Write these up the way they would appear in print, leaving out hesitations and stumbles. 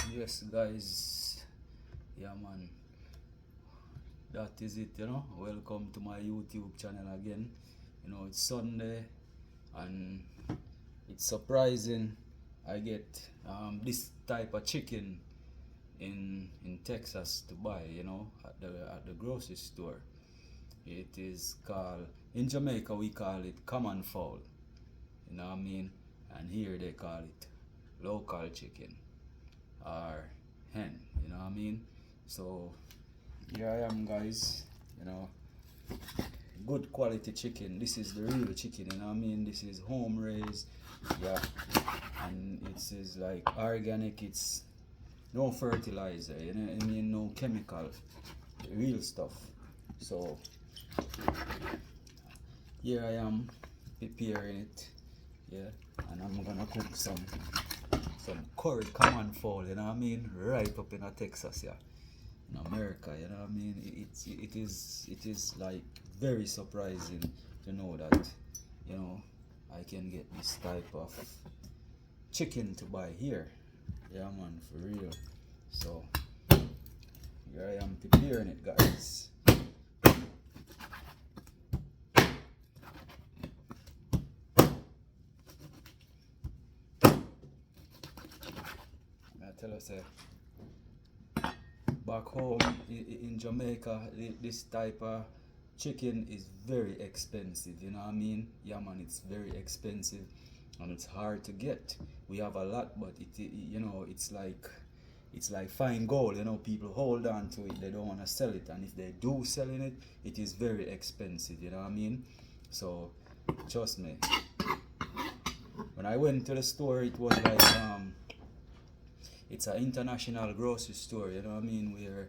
Yes, guys. Yeah, man. That is it, Welcome to my YouTube channel again. It's Sunday and it's surprising I get this type of chicken in Texas to buy, at the grocery store. It is called, in Jamaica we call it common fowl, you know what I mean? And here they call it local chicken or hen, you know what I mean? So here I am, guys. You know, good quality chicken. This is the real chicken, you know what I mean? This is home raised, yeah, and it is like organic. It's no fertilizer, you know what I mean? No chemical, real stuff. So here I am preparing it, yeah, and I'm gonna cook some curry common fowl, you know what I mean? Right up in Texas, yeah, in America, you know what I mean? It is like very surprising to know that, I can get this type of chicken to buy here. Yeah, man, for real. So here I am preparing it, guys. I tell you, say, back home in Jamaica, this type of chicken is very expensive, you know what I mean? Yeah, man, it's very expensive and it's hard to get. We have a lot, but it's like fine gold, people hold on to it, they don't want to sell it, and if they do selling it, it is very expensive, you know what I mean? So trust me, when I went to the store, it was like it's an international grocery store, you know what I mean, where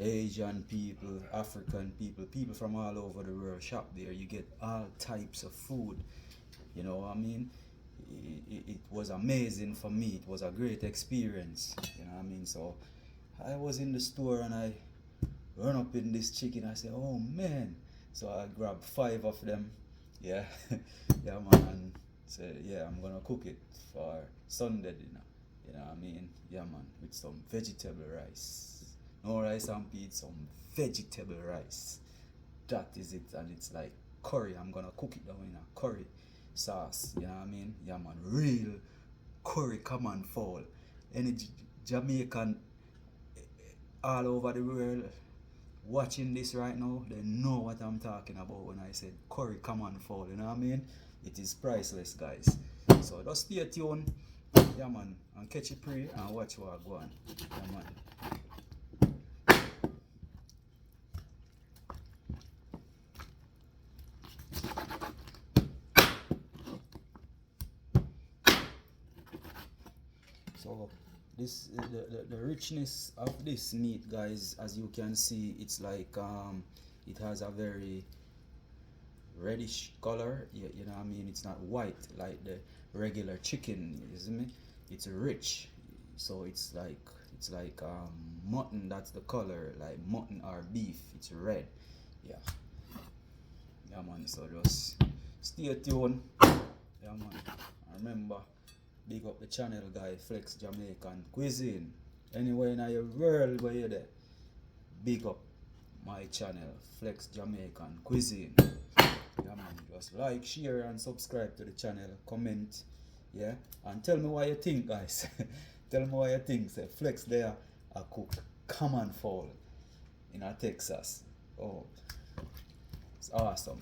Asian people, African people, people from all over the world shop there. You get all types of food, you know what I mean? It was amazing for me. It was a great experience, you know what I mean? So I was in the store and I run up in this chicken. I said, oh man. So I grabbed 5 of them. Yeah, yeah, man. And said, yeah, I'm gonna cook it for Sunday dinner. You know what I mean? Yeah, man, with some vegetable rice. No rice and peas, some vegetable rice. That is it, and it's like curry. I'm gonna cook it down in a curry sauce. You know what I mean? Yeah, man, real curry common fowl. Any Jamaican all over the world watching this right now, they know what I'm talking about when I said curry common fowl. You know what I mean? It is priceless, guys. So just stay tuned, yeah, man, and catch it pre and watch what I go on. Yeah, man. So this the richness of this meat, guys, as you can see, it's like it has a very reddish color. You know what I mean? It's not white like the regular chicken, you see me? It's rich. So it's like mutton, that's the color, like mutton or beef, it's red. Yeah. Yeah, man, so just stay tuned. Yeah, man. Remember, big up the channel, guy, Flex Jamaican Cuisine. Anywhere in your world where you're there, big up my channel, Flex Jamaican Cuisine. Yeah, man, just like, share, and subscribe to the channel, comment, yeah, and tell me what you think, guys. Tell me what you think. Say, Flex there, I cook common fowl in Texas. Oh, it's awesome.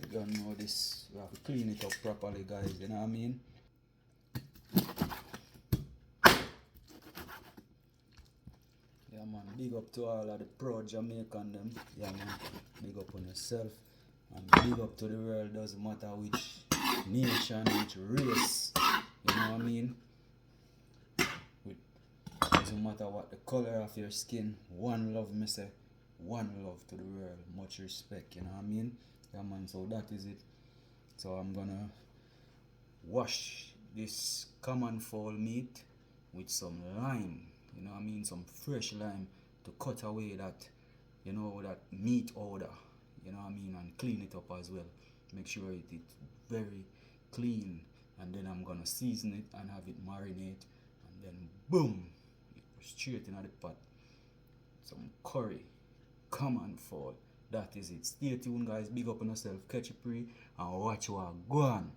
You don't know this, you have to clean it up properly, guys, you know what I mean? Yeah, man, big up to all of the pro Jamaican them. Yeah, man, big up on yourself. And big up to the world, doesn't matter which nation, which race, you know what I mean? With, doesn't matter what the color of your skin, one love, me say, one love to the world, much respect, you know what I mean? Yeah, man, so that is it. So I'm gonna wash this common fowl meat with some lime, you know what I mean, some fresh lime to cut away that, you know, that meat odor, you know what I mean, and clean it up as well. Make sure it's very clean, and then I'm gonna season it and have it marinate, and then boom, straight into the pot. Some curry, come and fall. That is it. Stay tuned, guys. Big up on yourself, catch a pre, and watch what go on.